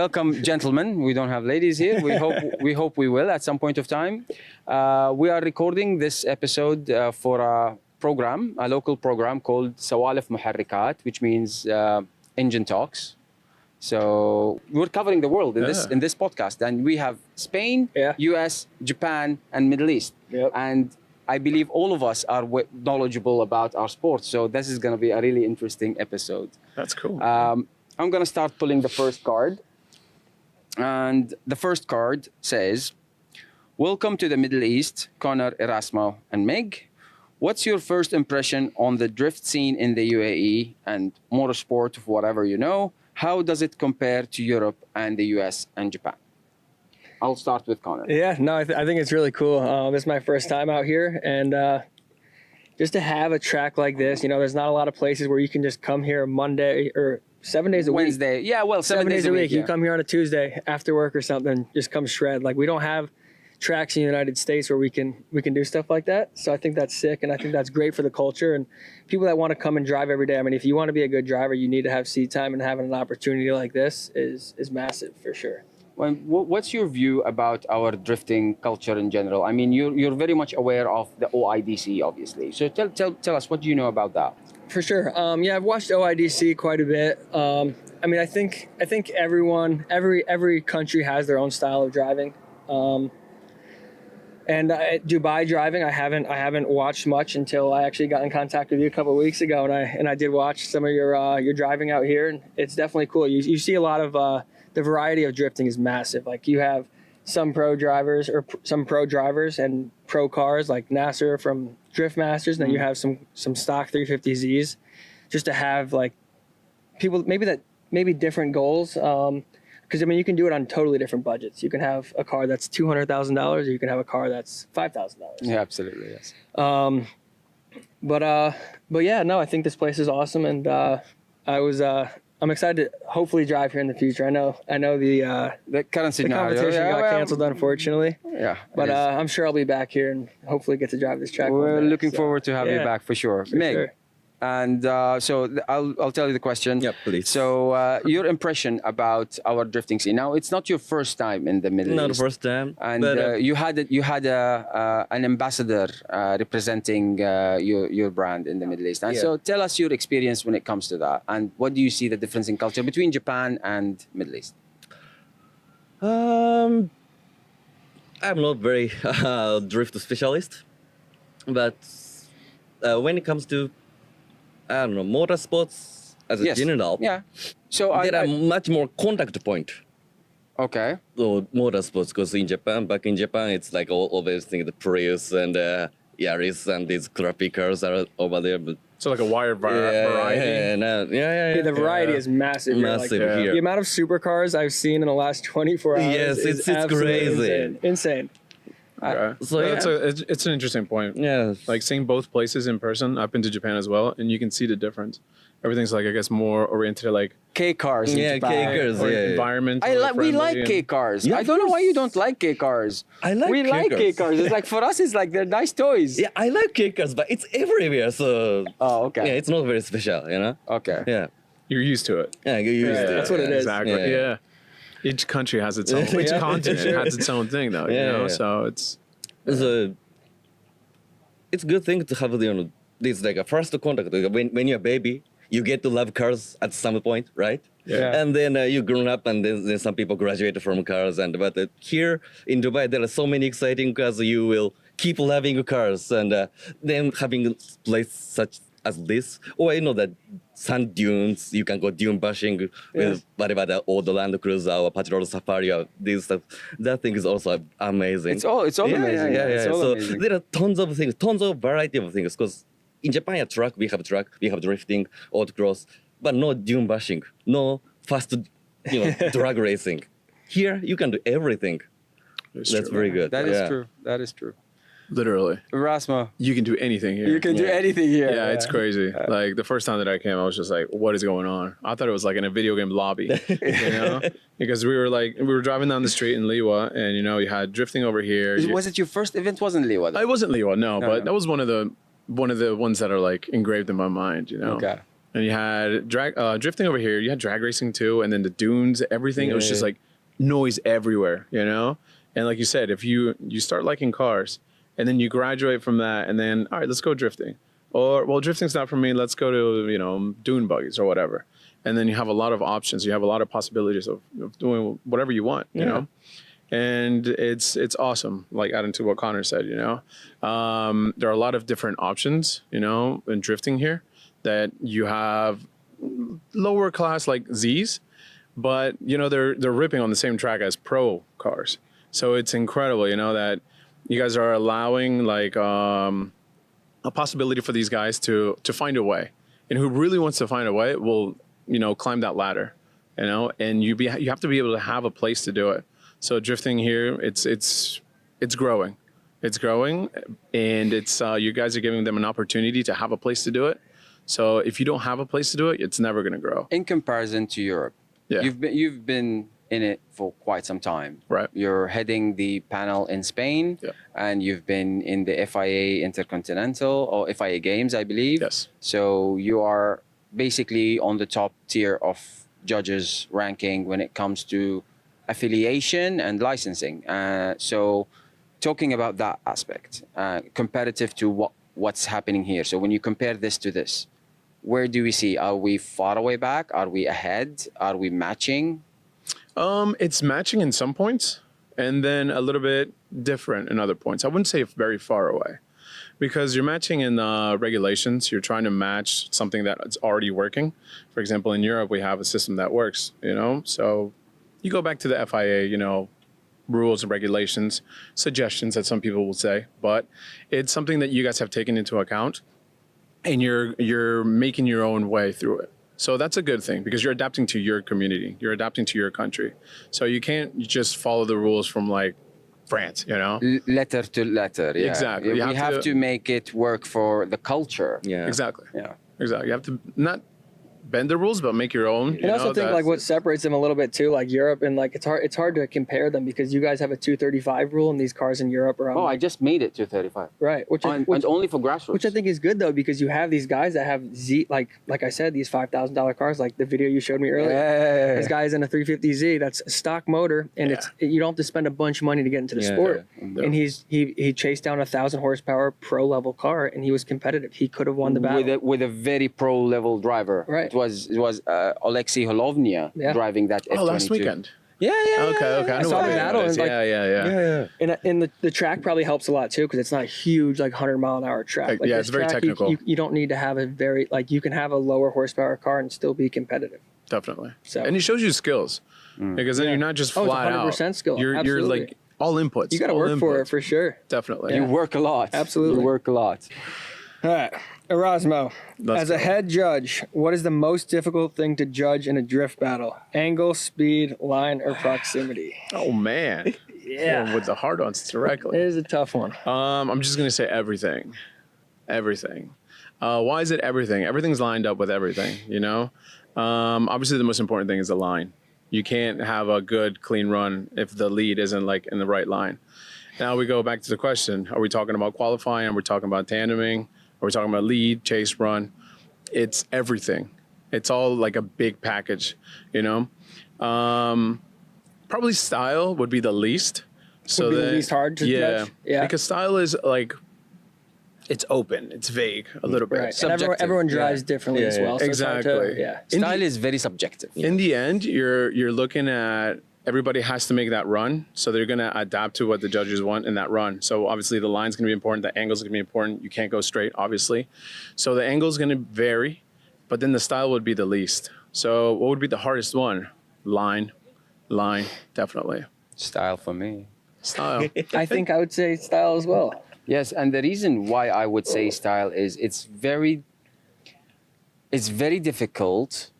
Welcome, gentlemen. We don't have ladies here. We hope we will at some point of time. We are recording this episode for a local program called سوالف محركات, which means engine talks. So we're covering the world in this podcast, and we have Spain, US, Japan, and Middle East. Yep. And I believe all of us are knowledgeable about our sports. So this is going to be a really interesting episode. That's cool. I'm going to start pulling the first card. And the first card says, welcome to the Middle East, Connor, Erasmo, and Meg. What's your first impression on the drift scene in the UAE and motorsport, whatever you know? How does it compare to Europe and the US and Japan? I'll start with Connor. Yeah, no, I think it's really cool. This is my first time out here, and just to have a track like this, there's not a lot of places where you can just come here Monday or 7 days a week. Wednesday. Yeah, well, 7 days a week. You come here on a Tuesday after work or something, just come shred. Like, we don't have tracks in the United States where we can do stuff like that. So I think that's sick, and I think that's great for the culture and people that want to come and drive every day. I mean, if you want to be a good driver, you need to have seat time, and having an opportunity like this is massive for sure. Well, what's your view about our drifting culture in general? I mean, you're very much aware of the OIDC, obviously. So tell us, what do you know about that? For sure. Yeah, I've watched OIDC quite a bit. I mean, I think every country has their own style of driving. And Dubai driving, I haven't watched much until I actually got in contact with you a couple of weeks ago, and I did watch some of your driving out here, and it's definitely cool. You see a lot of the variety of drifting is massive. Like, you have some pro drivers and pro cars like Nasser from Drift Masters, and then you have some stock 350Zs, just to have like people maybe different goals. Because I mean, you can do it on totally different budgets. You can have a car that's $200,000, or you can have a car that's $5,000. Yeah, absolutely, yes. But yeah, no, I think this place is awesome, and I'm excited to hopefully drive here in the future. I know the current scenario, the competition got canceled, unfortunately. Yeah, but I'm sure I'll be back here and hopefully get to drive this track. We're looking forward to having you back for sure. Meg, sure. And so I'll tell you the question. Yeah, please. So your impression about our drifting scene. Now, it's not your first time in the Middle East. Not the first time. And you had an ambassador representing your brand in the Middle East. And so tell us your experience when it comes to that. And what do you see the difference in culture between Japan and Middle East? I'm not very drift specialist, but when it comes to motorsports as a general. Yeah. So there are much more contact point. Okay. So motorsports, because back in Japan, it's like all these things, the Prius and Yaris and these crappy cars are over there. But so like a wide variety. The variety is massive. Massive here. The amount of supercars I've seen in the last 24 hours. Yes, it's crazy. Insane. So it's an interesting point. Yeah, like seeing both places in person. I've been to Japan as well, and you can see the difference. Everything's like, I guess, more oriented to like K cars. K cars. Environment. We like K cars. Yeah, I don't know why you don't like K cars. We like K cars. It's like, for us, it's like they're nice toys. Yeah, I like K cars, but it's everywhere. So okay. Yeah, it's not very special, Okay. Yeah, you're used to it. Yeah, you're used to it. That's what it is. Exactly. Yeah. Each country has its own. Each continent has its own thing, though. You know, so it's. It's a good thing to have this like a first contact. When you're a baby, you get to love cars at some point, right? Yeah. And then you grown up, and then some people graduate from cars. But here in Dubai, there are so many exciting cars. You will keep loving cars, and then having place as this, or that sand dunes, you can go dune bashing with whatever the old Land Cruiser or Patrol Safari or this stuff. That thing is also amazing. It's all amazing. Yeah. It's all So amazing. there are tons of things, tons of variety of things. Because in Japan, we have drifting, autocross, but no dune bashing, no fast, drag racing. Here, you can do everything. That's very good. That is true. That is true. Literally. Rasmo, You can do anything here. you can do anything here. Yeah, it's crazy. Like the first time that I came, I was just like, "What is going on?" I thought it was like in a video game lobby, because we were driving down the street in Liwa, and you had drifting over here. Was it your first event? Wasn't Liwa? It wasn't Liwa, no, but that was one of the ones that are like engraved in my mind, Okay. And you had drifting over here. You had drag racing too, and then the dunes, everything. It was just like noise everywhere, And like you said, if you start liking cars. And then you graduate from that, and then, all right, let's go drifting. Or, well, drifting's not for me. Let's go to, dune buggies or whatever. And then you have a lot of options. You have a lot of possibilities of doing whatever you want, you know? And it's awesome, like adding to what Connor said, There are a lot of different options, in drifting here that you have lower class like Zs, but, they're ripping on the same track as pro cars. So it's incredible, that you guys are allowing like a possibility for these guys to find a way, and who really wants to find a way will climb that ladder, and you have to be able to have a place to do it. So drifting here, it's growing, and it's you guys are giving them an opportunity to have a place to do it. So if you don't have a place to do it, it's never going to grow. In comparison to Europe, you've been in it for quite some time. Right. You're heading the panel in Spain, and you've been in the FIA Intercontinental or FIA Games, I believe. Yes. So you are basically on the top tier of judges ranking when it comes to affiliation and licensing. So talking about that aspect, comparative to what's happening here. So when you compare this to this, where do we see? Are we far away back? Are we ahead? Are we matching? It's matching in some points, and then a little bit different in other points. I wouldn't say very far away, because you're matching in regulations. You're trying to match something that's already working. For example, in Europe, we have a system that works, So you go back to the FIA, rules and regulations, suggestions that some people will say, but it's something that you guys have taken into account, and you're making your own way through it. So that's a good thing, because you're adapting to your community. You're adapting to your country. So you can't just follow the rules from like France, Letter to letter. Yeah. Exactly. We have to make it work for the culture. Yeah. Exactly. Yeah. Exactly. You have to not bend the rules, but make your own. And I also think like what separates them a little bit too, like Europe, and like it's hard to compare them, because you guys have a 235 rule, and these cars in Europe are on. I just made it to 35. Right. Which And only for grassroots. Which I think is good though, because you have these guys that have like I said, these $5,000 cars, like the video you showed me earlier. Yeah. This guy's in a 350Z, that's a stock motor, and you don't have to spend a bunch of money to get into the sport. Yeah. And he chased down a 1,000 horsepower pro level car, and he was competitive. He could have won the battle with a very pro level driver. Right. It was Alexei Holovnia driving that F22. last weekend. Yeah. Okay. I saw the battle, and Yeah. And the track probably helps a lot too, because it's not a huge 100-mile-an-hour track. Yeah, this it's very track, technical. You don't need to have a very you can have a lower horsepower car and still be competitive. Definitely. So- And it shows you skills, because then you're not just Oh, it's flat 100% skill. You're Absolutely. like all inputs. You got to all work for it inputs. for sure. Definitely. You work a lot. Absolutely. You work a lot. All right, Erasmo, Let's as a go. head judge, what is the most difficult thing to judge in a drift battle? Angle, speed, line, or proximity? Oh man. Yeah. Going with the hard-ons It directly. is a tough one. I'm just gonna say everything. Everything. Why is it everything? Everything's lined up with everything, Obviously the most important thing is the line. You can't have a good, clean run if the lead isn't in the right line. Now we go back to the question. Are we talking about qualifying? Are we talking about tandeming? Are we talking about lead, chase, run? It's everything. It's all like a big package, Probably style would be the least. Would be the least hard to judge? Yeah. Because style is it's open, it's vague a little bit. Right. And everyone drives differently as well. So Exactly. It's hard to, Style is very subjective. In the end, you're looking at everybody has to make that run. So they're going to adapt to what the judges want in that run. So obviously the line's going to be important. The angle's going to be important. You can't go straight, obviously. So the angle's going to vary, but then the style would be the least. So what would be the hardest one? Line, definitely. Style for me. Style. I think I would say style as well. Yes, and the reason why I would say style is it's very difficult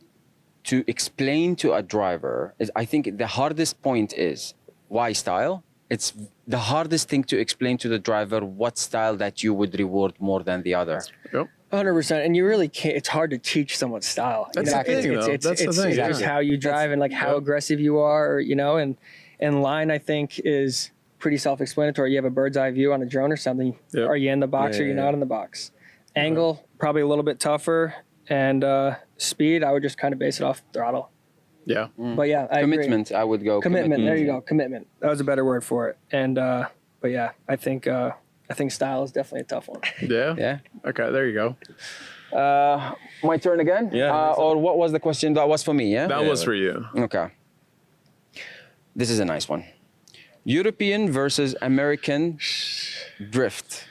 to explain to a driver. I think the hardest point is why style. It's the hardest thing to explain to the driver what style that you would reward more than the other. Yep. 100%, and you really can't. It's hard to teach someone style. That's the thing, though. That's the thing. It's just how you drive and like how aggressive you are, and line I think is pretty self-explanatory. You have a bird's eye view on a drone or something. Yep. Are you in the box or you're not in the box? Angle probably a little bit tougher, and speed I would just kind of base it off throttle. Yeah. But yeah, I Commitment, agree. I would go. Commitment. There you go. Commitment. That was a better word for it. And but yeah, I think style is definitely a tough one. Yeah. Yeah. Okay, there you go. My turn again? Yeah. Or what was the question? That was for me, yeah? That was for you. Okay. This is a nice one. European versus American drift.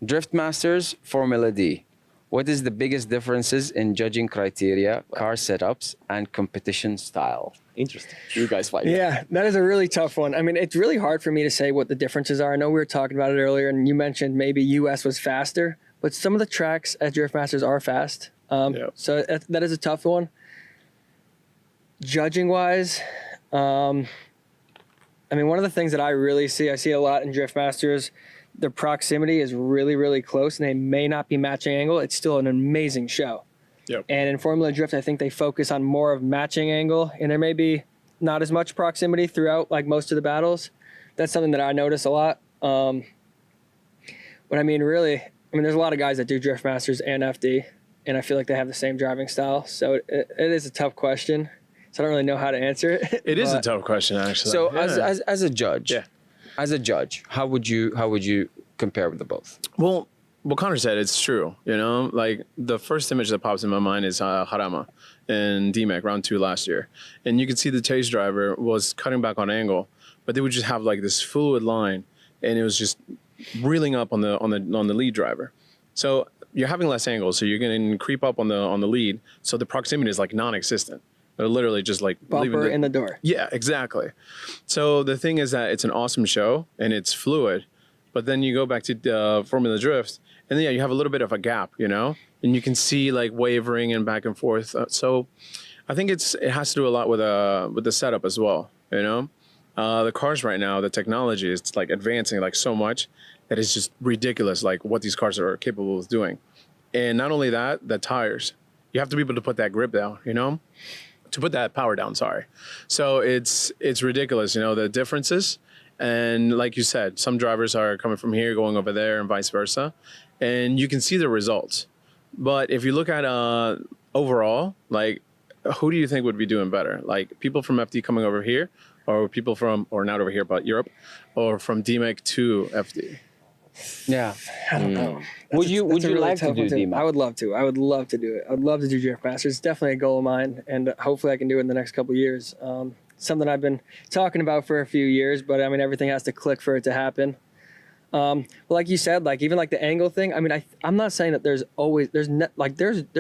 Drift Masters, Formula D. What is the biggest differences in judging criteria, car setups, and competition style? Interesting. You guys fight. Yeah, that is a really tough one. I mean, it's really hard for me to say what the differences are. I know we were talking about it earlier, and you mentioned maybe US was faster, but some of the tracks at Drift Masters are fast. So that is a tough one. Judging wise, I mean, one of the things that I see a lot in Drift Masters, the proximity is really, really close, and they may not be matching angle. It's still an amazing show. Yep. And in Formula Drift, I think they focus on more of matching angle, and there may be not as much proximity throughout like most of the battles. That's something that I notice a lot. But I mean, really, there's a lot of guys that do Drift Masters and FD, and I feel like they have the same driving style. So it is a tough question. So I don't really know how to answer it. It is a tough question, actually. So Yeah. as a judge, how would you compare with the both? Well, what Connor said, it's true. Like the first image that pops in my mind is Harama in DMEC round 2 last year, and you could see the chase driver was cutting back on angle, but they would just have like this fluid line, and it was just reeling up on the lead driver. So you're having less angle, so you're going to creep up on the lead. So the proximity is like non-existent. They're literally just like Bumper in the door. Yeah, exactly. So the thing is that it's an awesome show and it's fluid, but then you go back to Formula Drift, and then you have a little bit of a gap, and you can see like wavering and back and forth. So I think it has to do a lot with the setup as well. The cars right now, the technology is like advancing like so much that it's just ridiculous, like what these cars are capable of doing. And not only that, the tires. You have to be able to put that grip down, to put that power down, sorry. So it's ridiculous, the differences. And like you said, some drivers are coming from here, going over there, and vice versa. And you can see the results. But if you look at overall, like, who do you think would be doing better? Like people from FD coming over here, or people from, or not over here, but Europe, or from DMEC to FD? Yeah. I don't know. Would you like to do DMEC? I would love to. I would love to do it. I'd love to do Drift Masters. It's definitely a goal of mine, and hopefully I can do it in the next couple of years. Something I've been talking about for a few years, but I mean everything has to click for it to happen. Like you said, like even like the angle thing. I mean, I'm not saying that there's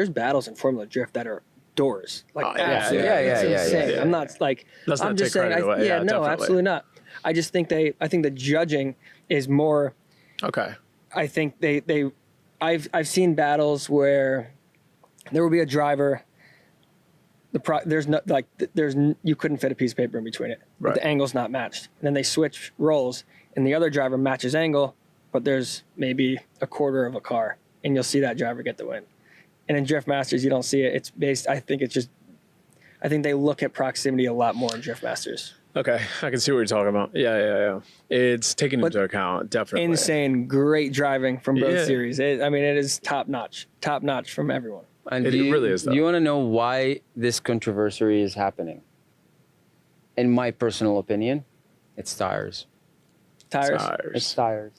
battles in Formula Drift that are doors. Like absolutely, it's insane. Yeah. I'm not like Let's not I'm just take saying. credit away. No, Definitely. absolutely not. I just think I think the judging is more. Okay. I think I've seen battles where there will be a driver. You couldn't fit a piece of paper in between it. But Right. the angle's not matched. And then they switch roles, and the other driver matches angle, but there's maybe a quarter of a car, and you'll see that driver get the win. And in Drift Masters, you don't see it. It's based. I think they look at proximity a lot more in Drift Masters. Okay, I can see what you're talking about. Yeah. It's taken into account, definitely. Insane, great driving from both Yeah. series. It is top notch from everyone. And It really is, though. Do you want to know why this controversy is happening? In my personal opinion, it's tires. Tires. It's tires.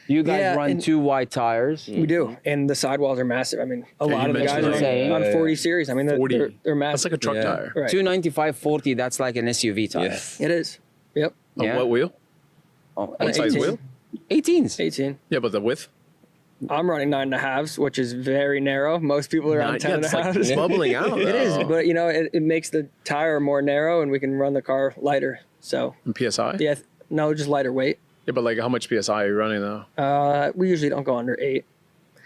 You guys Yeah, run and- 2 wide tires. We do, and the sidewalls are massive. I mean, a lot you of the guys mentioned are like- on 40 series. I mean, 40. they're massive. That's like a truck Yeah. tire. Right. 295 40, that's like an SUV tire. Yes. It is. Yep. On Yeah. what wheel? Oh, What size 18. wheel? 18s. 18. Yeah, but the width? I'm running 9.5s, which is very narrow. Most people are on 10 and a it's like half. bubbling out. It is, though. but you know, it makes the tire more narrow, and we can run the car lighter. So And PSI? yeah, no, just lighter weight. Yeah, but like how much PSI are you running though? We usually don't go under 8,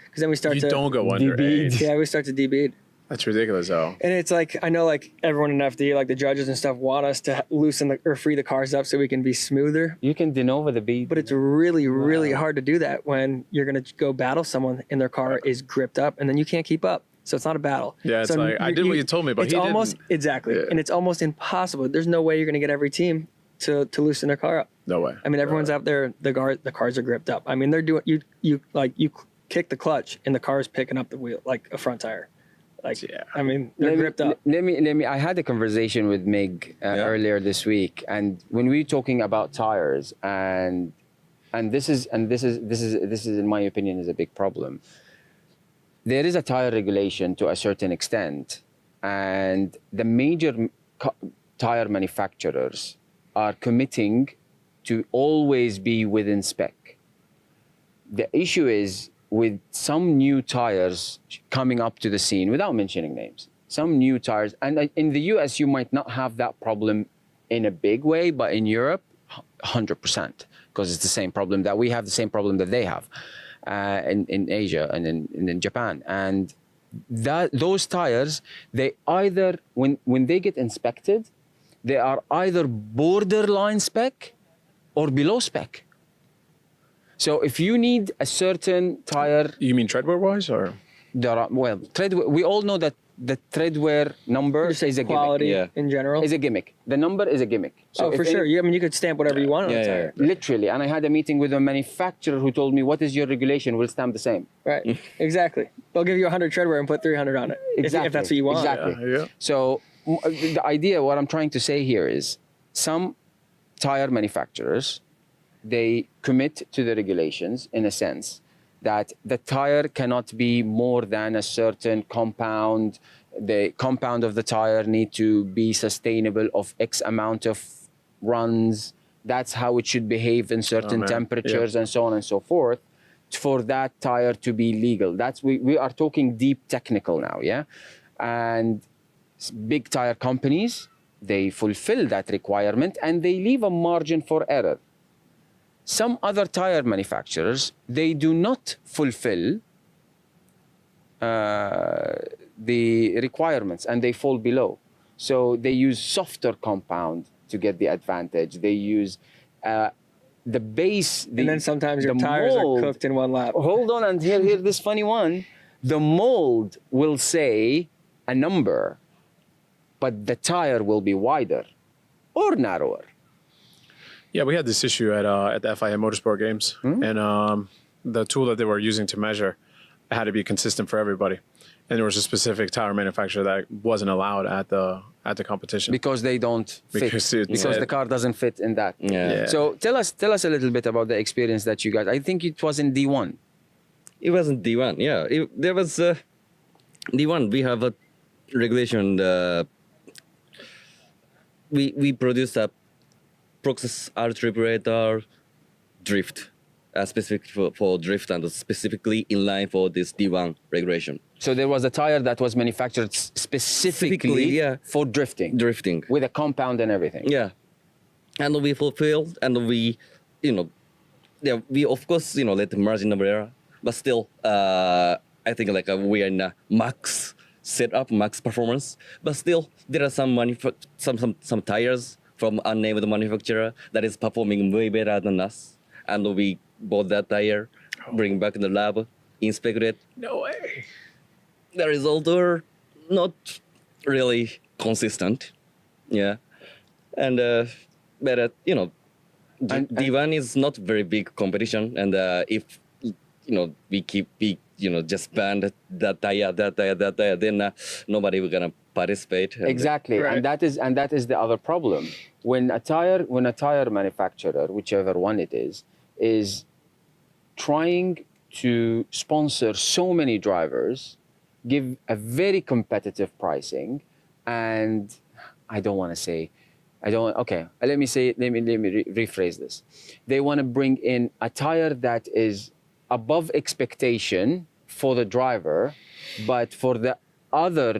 because then we start You to don't go under DB. 8. Yeah, we start to debead. That's ridiculous though. And it's like, I know like everyone in FD, like the judges and stuff, want us to loosen or free the cars up so we can be smoother. You can denova the bead. But it's really, really hard to do that when you're going to go battle someone and their car is gripped up and then you can't keep up. So it's not a battle. Yeah, it's So like, I did what you told me, but it's he almost, didn't. exactly. Yeah. And it's almost impossible. There's no way you're going to get every team to loosen their car up. No way. I mean, everyone's out there, the cars are gripped up. I mean, they're doing, you kick the clutch and the car's picking up the wheel, like a front tire. Like, Yeah. I mean, they're gripped up. Let me. I had a conversation with Mig earlier this week, and when we were talking about tires, and this is in my opinion is a big problem. There is a tire regulation to a certain extent, and the major tire manufacturers are committing to always be within spec. The issue is with some new tires coming up to the scene, without mentioning names, some new tires, and in the US, you might not have that problem in a big way, but in Europe, 100%, because it's the same problem that we have, the same problem that they have in Asia and in Japan. And those tires, they either, when they get inspected, they are either borderline spec or below spec. So if you need a certain tire, You mean treadwear wise or? there are, well, we all know that the treadwear number Just say is a quality gimmick. Yeah. in general. Is a gimmick. The number is a gimmick. Oh, for if sure. I mean, you could stamp whatever you want on Yeah, a yeah, tire. Literally. And I had a meeting with a manufacturer who told me, what is your regulation? We'll stamp the same. Right. Exactly. They'll give you 100 treadwear and put 300 on it. If that's what you want. Exactly. Yeah. So the idea, what I'm trying to say here is some tire manufacturers, they commit to the regulations in a sense that the tire cannot be more than a certain compound. The compound of the tire need to be sustainable of X amount of runs. That's how it should behave in certain man. temperatures and so on and so forth for that tire to be legal. That's we are talking deep technical now, yeah? And big tire companies, they fulfill that requirement and they leave a margin for error. Some other tire manufacturers, they do not fulfill the requirements and they fall below. So they use softer compound to get the advantage. They use the base. And then sometimes your the tires mold. are cooked in one lap. Hold on and hear this funny one. The mold will say a number, but the tire will be wider or narrower. Yeah, we had this issue at the FIA Motorsport Games, and the tool that they were using to measure had to be consistent for everybody. And there was a specific tire manufacturer that wasn't allowed at the competition Because they don't fit. Because Because the car doesn't fit in that. Yeah. So tell us a little bit about the experience that you guys. I think it was in D1. It wasn't D1. Yeah, there was D1. We have a regulation. We produced a process R-tribulator drift, specific for drift and specifically in line for this D1 regulation. So there was a tire that was manufactured specifically yeah. for drifting, Drifting. with a compound and everything. Yeah, and we fulfilled, and we, yeah, we of course let the margin of error, but still, I think like we are in a max setup, max performance. But still, there are some tires from unnamed manufacturer that is performing way better than us, and we bought that tire, bring back in the lab, inspect it. No way. The results are not really consistent. Yeah, and but D1 is not very big competition, and if we just ban that tire, then nobody will gonna participate. And Exactly, Right. and that is the other problem. When a tire manufacturer, whichever one it is trying to sponsor so many drivers, give a very competitive pricing, and I don't want to say, okay, let me rephrase this. They want to bring in a tire that is above expectation for the driver, but for the other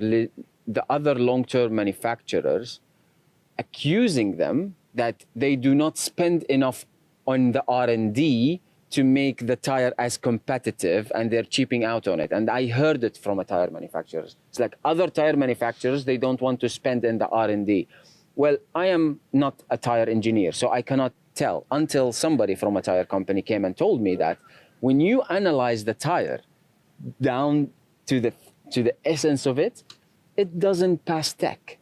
long-term manufacturers, accusing them that they do not spend enough on the R&D to make the tire as competitive, and they're cheaping out on it. And I heard it from a tire manufacturers. It's like other tire manufacturers, they don't want to spend in the R&D. Well, I am not a tire engineer, so I cannot tell until somebody from a tire company came and told me that when you analyze the tire down to the essence of it, it doesn't pass tech.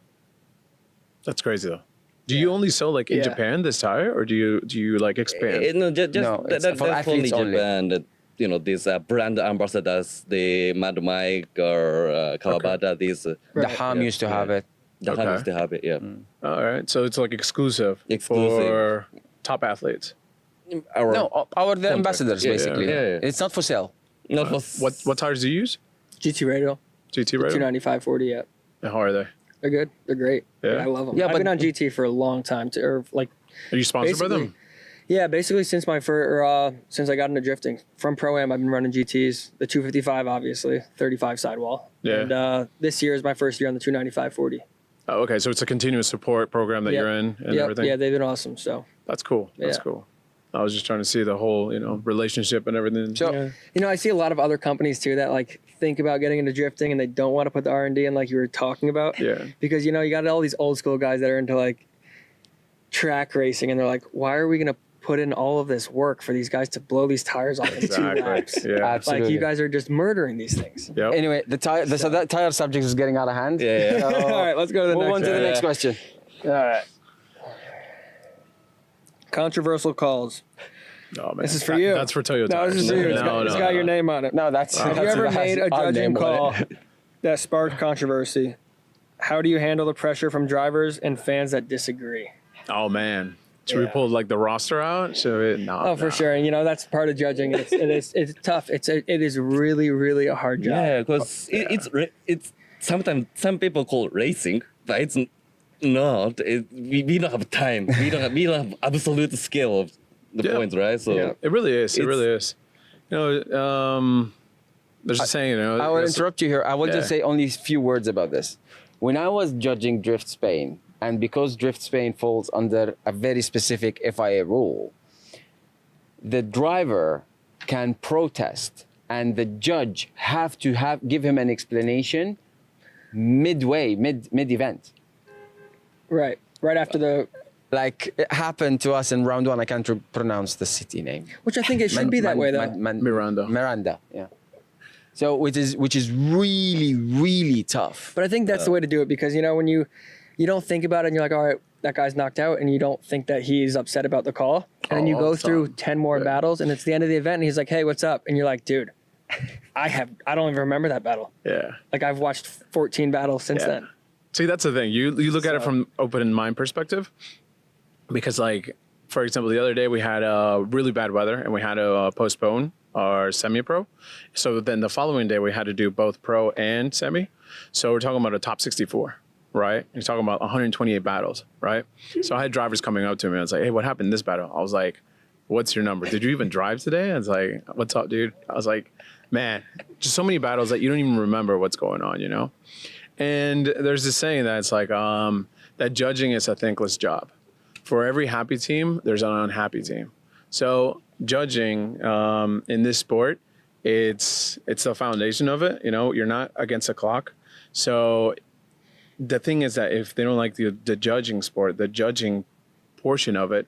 That's crazy though. Do you only sell like in Japan this tire, or do you like expand? No, just No, it's that's for only athletes only. Japan. That, you know, these brand ambassadors, the Mad Mike or Kawabata, these. The Ham used to have it. The Okay. used to have it, yeah. All right, so it's like exclusive Exclusive. for top athletes. Our, The ambassadors, Yeah, basically. yeah. It's not for sale. not for What tires do you use? GT Radial, GT Radial. 295/40. Yeah, And how are they? they're good. They're great. Yeah? I love them. Yeah, I've but- been on GT for a long time, or like Are you sponsored by them? Yeah, basically since my since I got into drifting from Pro-Am, I've been running GTs. The 255, obviously, 35 sidewall. Yeah. And this year is my first year on the 295/40. Oh, okay, so it's a continuous support program that you're in and everything. Yeah, they've been awesome. So That's cool. That's Yeah. cool. I was just trying to see the whole, relationship and everything. So, I see a lot of other companies too that like think about getting into drifting and they don't want to put the R&D in, like you were talking about. Yeah. Because you got all these old school guys that are into like track racing, and they're like, why are we gonna put in all of this work for these guys to blow these tires off in 2 Exactly. laps? Yeah. Absolutely. Like you guys are just murdering these things. Yep. anyway, so that tire subject is getting out of hand. Yeah, yeah. All right, let's go to the Move next on to one. the next Yeah. question. All right. Controversial calls. Oh, man. This is for you. That's for Toyota. No, this is for you. It's got your name on it. No, that's. Have you that's- ever that has made a our judging name on call it. that sparked controversy? How do you handle the pressure from drivers and fans that disagree? Oh, man. Should we Yeah. pull like the roster out? Should we? No. Oh, for sure. And that's part of judging. It's tough. It is really, really a hard job. Yeah, because it's sometimes some people call racing, but it's not. We don't have time. We don't have absolute scale of the Yeah. points, right? So Yeah. It really is. It It's- really is. There's a saying, I will interrupt you here. I will just Yeah. say only a few words about this. When I was judging Drift Spain, and because Drift Spain falls under a very specific FIA rule, the driver can protest, and the judge have to give him an explanation mid event. Right. Right after the, Like it happened to us in round one. I can't pronounce the city name. which I think it should be that way though. Miranda. Miranda, yeah. So which is really, really tough. But I think that's the way to do it, because when you don't think about it and you're like, all right, that guy's knocked out, and you don't think that he's upset about the call, and then you all go the through time. 10 more battles, and it's the end of the event, and he's like, hey, what's up? And you're like, dude, I don't even remember that battle. Yeah. Like I've watched 14 battles since Yeah. then. See, that's the thing. You look at it So- from open mind perspective, because like, for example, the other day we had really bad weather and we had to postpone our semi-pro. So then the following day we had to do both pro and semi. So we're talking about a top 64, right? You're talking about 128 battles, right? So I had drivers coming up to me. I was like, hey, what happened in this battle? I was like, what's your number? Did you even drive today? I was like, what's up, dude? I was like, man, just so many battles that you don't even remember what's going on, And there's this saying that it's like that judging is a thankless job. For every happy team, there's an unhappy team. So judging in this sport, it's the foundation of it. You're not against the clock. So the thing is that if they don't like the judging sport, the judging portion of it,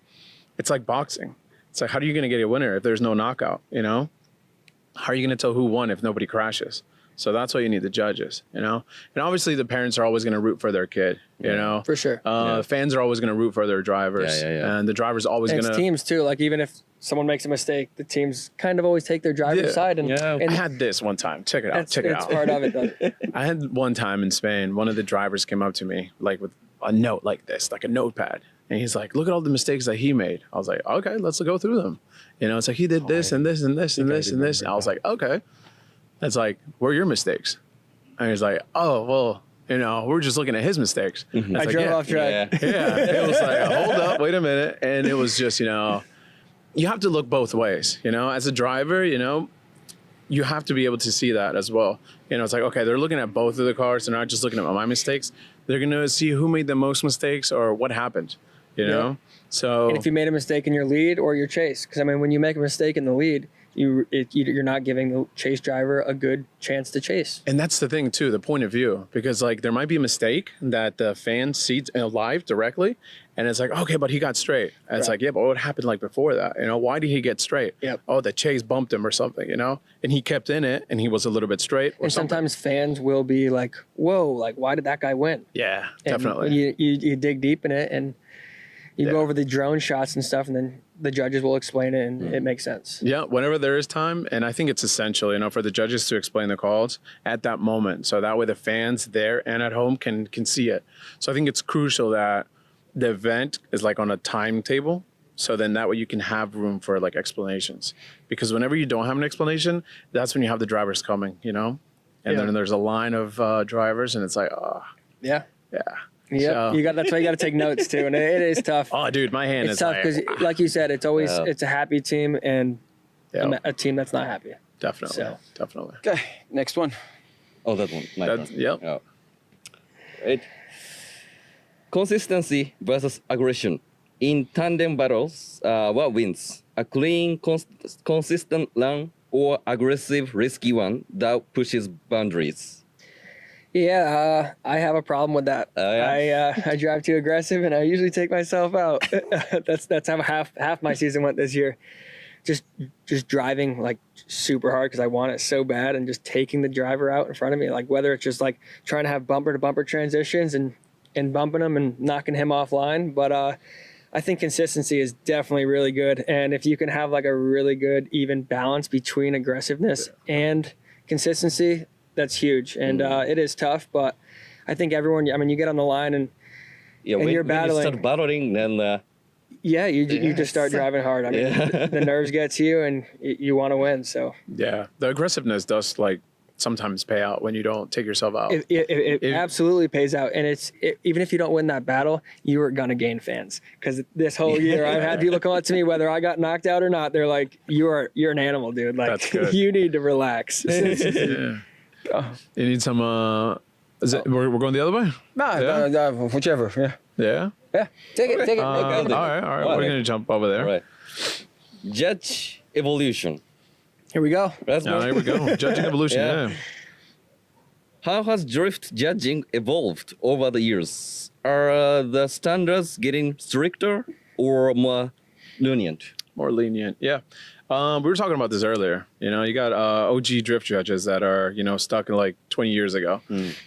it's like boxing. It's like, how are you going to get a winner if there's no knockout? How are you going to tell who won if nobody crashes? So that's why you need the judges, And obviously the parents are always going to root for their kid, For sure. Fans are always going to root for their drivers. Yeah. And the driver's always And going it's to. teams too. Like even if someone makes a mistake, the teams kind of always take their driver's Yeah. side. And, Yeah. I and had this one time. Check it out. it's, Check it it's out. part of it though. I had one time in Spain, one of the drivers came up to me like with a note like this, like a notepad. And he's like, look at all the mistakes that he made. I was like, okay, let's go through them. You know, it's like he did this and this and this and this and this. And I was like, okay. It's like, where are your mistakes? And he's like, oh, well, you know, we're just looking at his mistakes. I like, drove off track. Yeah. It was like, hold up, wait a minute. And it was just, you know, you have to look both ways, you know, as a driver, you know, you have to be able to see that as well. You know, it's like, okay, they're looking at both of the cars. They're not just looking at my mistakes. They're going to see who made the most mistakes or what happened, you know? So, And if you made a mistake in your lead or your chase, because I mean, when you make a mistake in the lead, you're not giving the chase driver a good chance to chase. and that's the thing too, the point of view, because like there might be a mistake that the fan sees live directly, and it's like, okay, but he got straight. And it's Right. like, yeah, but what happened like before that? You know, why did he get straight? Yep. Oh, the chase bumped him or something, you know, and he kept in it and he was a little bit straight. Or And something. sometimes fans will be like, whoa, like, why did that guy win? Yeah, And definitely. You dig deep in it and you Yeah. go over the drone shots and stuff, and then the judges will explain it, and it makes sense. Yeah, whenever there is time, and I think it's essential, you know, for the judges to explain the calls at that moment, so that way the fans there and at home can see it. So I think it's crucial that the event is like on a timetable, so then that way you can have room for like explanations. Because whenever you don't have an explanation, that's when you have the drivers coming, you know, and Yeah. then there's a line of drivers, and it's like, oh, Yeah. yeah. Yeah, So- that's why you got to take notes too, and it is tough. Oh, dude, my hand It's is tough like, because, like you said, it's always Yeah. it's a happy team and yeah, a team that's not happy. definitely, So. definitely. Okay, next one. Oh, that one. My That, turn. yep. Yeah. Right. Consistency versus aggression. In tandem battles, what wins? A clean, consistent run or aggressive, risky one that pushes boundaries? Yeah, I have a problem with that. Yeah? I drive too aggressive, and I usually take myself out. that's how half my season went this year. Just driving like super hard because I want it so bad, and just taking the driver out in front of me. Like whether it's just like trying to have bumper to bumper transitions and bumping him and knocking him offline, but I think consistency is definitely really good. And if you can have like a really good even balance between aggressiveness and consistency, that's huge. And it is tough, but I think everyone, I mean, you get on the line and Yeah, And when, you're when you battling. start battling, then you just start driving hard. I mean, Yeah. the nerves get to you and you want to win. So Yeah, the aggressiveness does like sometimes pay out when you don't take yourself out. it absolutely pays out. And even if you don't win that battle, you are going to gain fans. Because this whole year I've had people come up to me, whether I got knocked out or not, they're like, you're an animal, dude. Like That's good. you need to relax. Yeah. You need some. Is it, we're going the other way? Yeah. Whichever. Yeah. Yeah. Yeah. Take it. Take it. All right. All right. All We're right. gonna jump over there. all right. Judge evolution. Here we go. Let's Now, go. here we go. Judging evolution. Yeah. Yeah. How has drift judging evolved over the years? Are the standards getting stricter or more lenient? More lenient. Yeah. We were talking about this earlier. You know, you got OG drift judges that are, you know, stuck in like 20 years ago.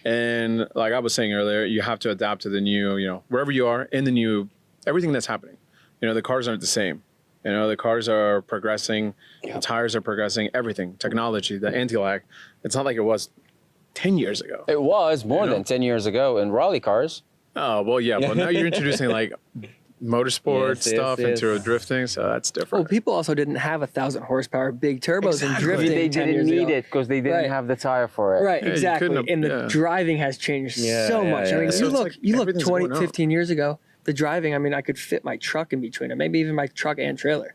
And like I was saying earlier, you have to adapt to the new, you know, wherever you are in the new, everything that's happening. You know, the cars aren't the same. You know, the cars are progressing, the tires are progressing, everything, technology, the anti-lag. It's not like it was 10 years ago. It was more You know? than 10 years ago in rally cars. Oh, well, yeah. But now you're introducing like motorsport Yes, yes, stuff yes. into drifting. So that's Well, different. people also didn't have 1,000 horsepower big turbos and Exactly. drifting. They 10 didn't years need ago. it because they didn't Right. have the tire for it. Right, Yeah, you exactly. couldn't have- And the yeah. driving has changed Yeah, so yeah, much. I yeah, mean, yeah. So you it's look, like you look everything's 20, going up. 15 years ago, the driving, I mean, I could fit my truck in between it, maybe even my truck and trailer.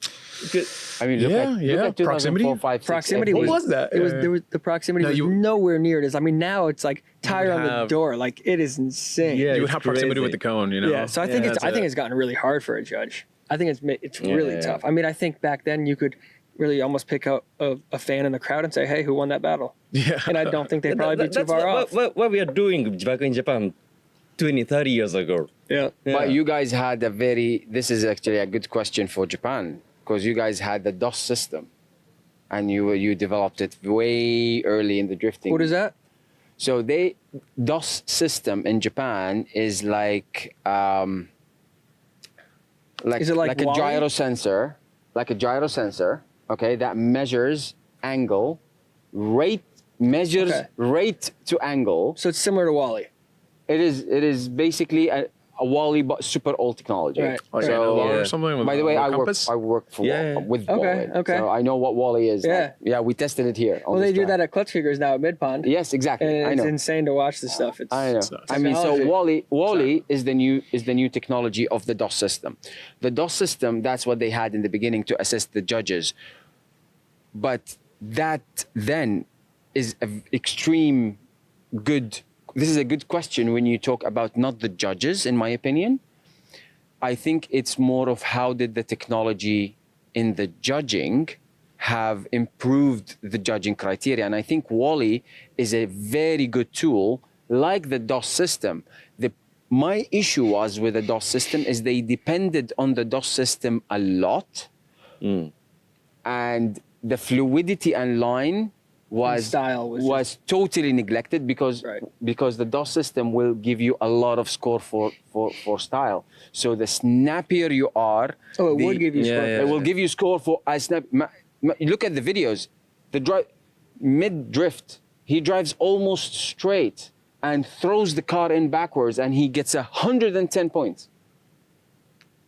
I mean, look Yeah, at, yeah. look at 2004, Proximity? 5, 6, Proximity 8. What was that? It was, Yeah. there was the proximity No, was you- nowhere near it is. I mean, now it's like tire on the have- door. Like it is insane. Yeah. You would it's have proximity crazy. with the cone, you know? Yeah, so I think That's it. it's gotten really hard for a judge. I think it's really Yeah. tough. I mean, I think back then you could really almost pick out a fan in the crowd and say, "Hey, who won that battle?" Yeah. And I don't think they'd probably be too That's far off. what we are doing back in Japan 20, 30 years ago. Yeah. But you guys had this is actually a good question for Japan because you guys had the DOS system and you developed it way early in the drifting. What is that? So DOS system in Japan is like Is it like a Wally? gyro sensor, okay, that measures angle, measures Okay. rate to angle. So it's similar to Wally. It is basically a Wally, but super old technology. Right. Like So, analog Yeah. or something. With by the way, with compass? I work for Yeah. with Okay, Wally. okay. So I know what Wally is. Yeah. Like, yeah, we tested it here. on Well, they this do track. that at clutch kickers now at Mid Pond. Yes, exactly. And I it's know. insane to watch this stuff. It's, I know. nuts. I mean, so Technology. Wally is the new technology of the DOS system. The DOS system, that's what they had in the beginning to assist the judges. But that then is an extreme good. This is a good question when you talk about not the judges, in my opinion. I think it's more of how did the technology in the judging have improved the judging criteria. And I think Wally is a very good tool, like the DOS system. My issue was with the DOS system is they depended on the DOS system a lot. And the fluidity and line style was was totally neglected because Right. because the DOS system will give you a lot of score for style. So the snappier you are, Oh, it the- would give you score. Yeah. it will give you score for a snap. Look at the videos. The drive mid drift, he drives almost straight and throws the car in backwards, and he gets 110 points.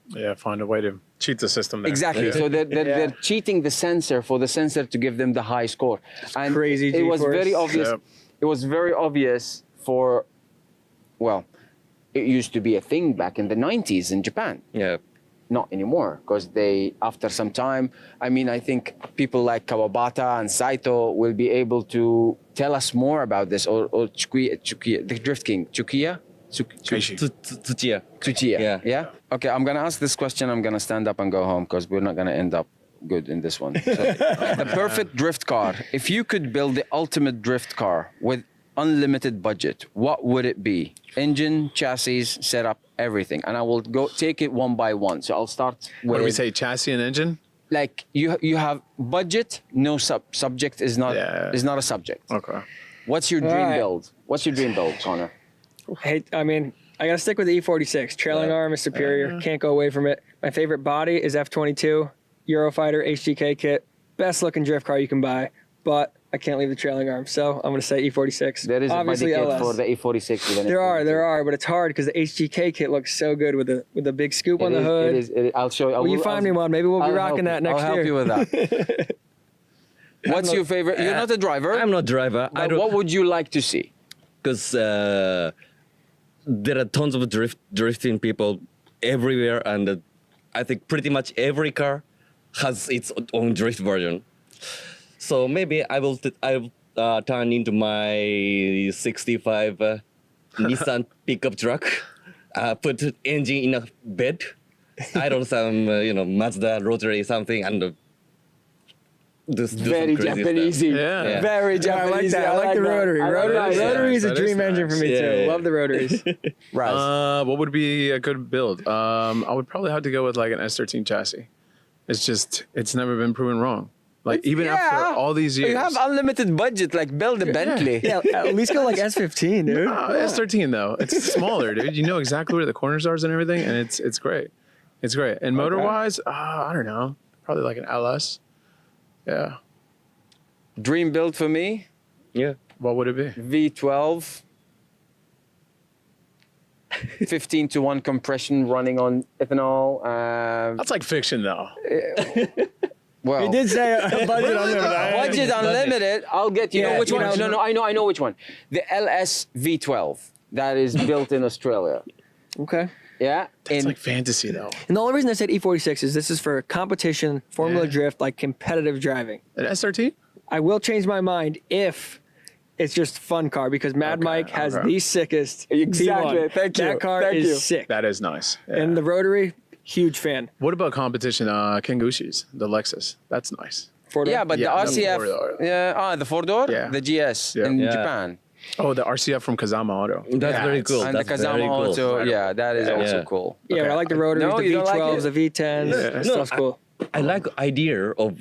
Yeah, find a way to cheat the system there. Exactly. Yeah. So they're cheating the sensor for the sensor to give them the high score. And crazy It was G-force. very obvious. Yep. It was very obvious for, well, it used to be a thing back in the 90s in Japan. Yeah. Not anymore, because they, after some time, I mean, I think people like Kawabata and Saito will be able to tell us more about this, or Chukiya, the Drift King, Chukiya? Keishi. Tsuchiya. Tsuchiya. Yeah. Yeah. Okay, I'm gonna ask this question. I'm gonna stand up and go home because we're not gonna end up good in this one. So, the perfect drift car. If you could build the ultimate drift car with unlimited budget, what would it be? Engine, chassis, setup, everything. And I will go take it one by one. So I'll start with. What do we say? Chassis and engine? Like you have budget, no subject is not Yeah. is not a subject. Okay. What's your All dream right. build? What's your dream build, Connor? Hey, I mean, I gotta stick with the E46. Trailing arm is superior. Can't go away from it. My favorite body is F22, Eurofighter HGK kit. Best looking drift car you can buy, but I can't leave the trailing arm. So I'm gonna say E46. There is obviously a body kit LS. for the A46. with an There F22. are, but it's hard because the HGK kit looks so good with the big scoop on It the is- hood. It is. I'll show you. Will you find me one? Maybe we'll be rocking that next I'll year. help you with that. What's your favorite? You're not a driver. I'm not driver. I But don't what would you like to see? because there are tons of drifting people everywhere, and I think pretty much every car has its own drift version. So maybe I will turn into my 65 Nissan pickup truck, put engine in a bed, I don't some Mazda rotary something, and do some Very crazy Japanese. stuff. Yeah. Very Yeah, I like Japanese. that. I like the rotary. I like Rotary, that. rotary is a That is dream engine for nice. me Yeah, too. yeah. Love the rotaries. Raz. What would be a good build? I would probably have to go with like an S13 chassis. It's never been proven wrong. Like even after all these years. You have unlimited budget. Like build a Bentley. Yeah, at least go like S15, dude. S13 though, it's smaller, dude. You know exactly where the corners are and everything, and it's great. It's great. And motor wise, I don't know, probably like an LS. Yeah. Dream build for me. Yeah. What would it be? V12. 15-to-1 compression running on ethanol. That's like fiction though. Well, He did say a budget unlimited. budget unlimited. I'll get you Yeah, know which you one. know- No, I know which one. The LS V12 that is built in Australia. Okay. Yeah. It's In like fantasy though. And the only reason I said E46 is this is for competition, Formula Yeah. Drift, like competitive driving. An S13? I will change my mind if it's just fun car because Mad Okay, Mike has okay. the sickest Exactly, T1. thank you, That car thank is you. sick. That is nice. Yeah. And the rotary, huge fan. What about competition? Kangushi's, the Lexus. That's nice. Four-door. yeah, but Yeah, the the RCF. four-door. Yeah. The 4-door. Yeah. The GS Yeah. in Yeah. Japan. Oh, the RCF from Kazama Auto. That's Yeah, very it's- cool. And the That's very Kazama cool. also. Yeah, that is also Yeah. cool. Yeah, but I like the rotaries, No, the you don't like V12s, it? the V10s. Yeah. Stuff's cool. I like idea of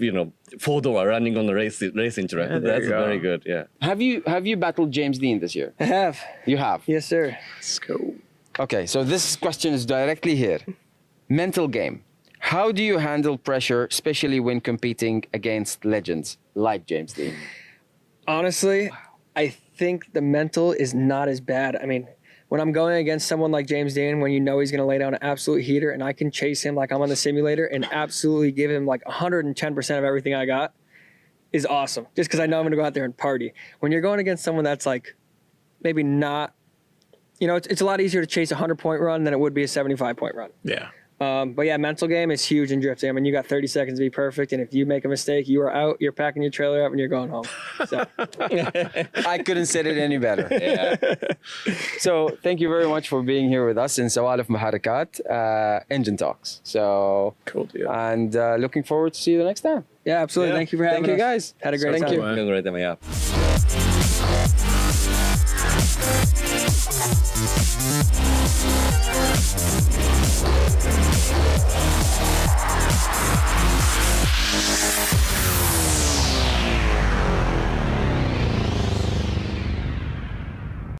four-door running on the racing track. Yeah, there That's you go. very good. Yeah. Have you battled James Dean this year? I have. You have. Yes, sir. Let's go. Okay, so this question is directly here. Mental game. How do you handle pressure, especially when competing against legends like James Dean? Honestly, I think the mental is not as bad. I mean, when I'm going against someone like James Dean, when you know he's going to lay down an absolute heater and I can chase him like I'm on the simulator and absolutely give him like 110% of everything I got is awesome. Just because I know I'm going to go out there and party. When you're going against someone that's like maybe not, you know, it's a lot easier to chase a 100-point run than it would be a 75-point run. Yeah. But yeah, mental game is huge in drifting. I mean, you got 30 seconds to be perfect, and if you make a mistake, you are out. You're packing your trailer up and you're going home. So I couldn't said it any better. Yeah. So thank you very much for being here with us in Sawalif محركات Engine Talks. So Cool deal. and looking forward to see you the next time. yeah, absolutely. Yeah. Thank you for having Thank you, us. guys. Had a great Thank time. you. Congratulations. Yeah.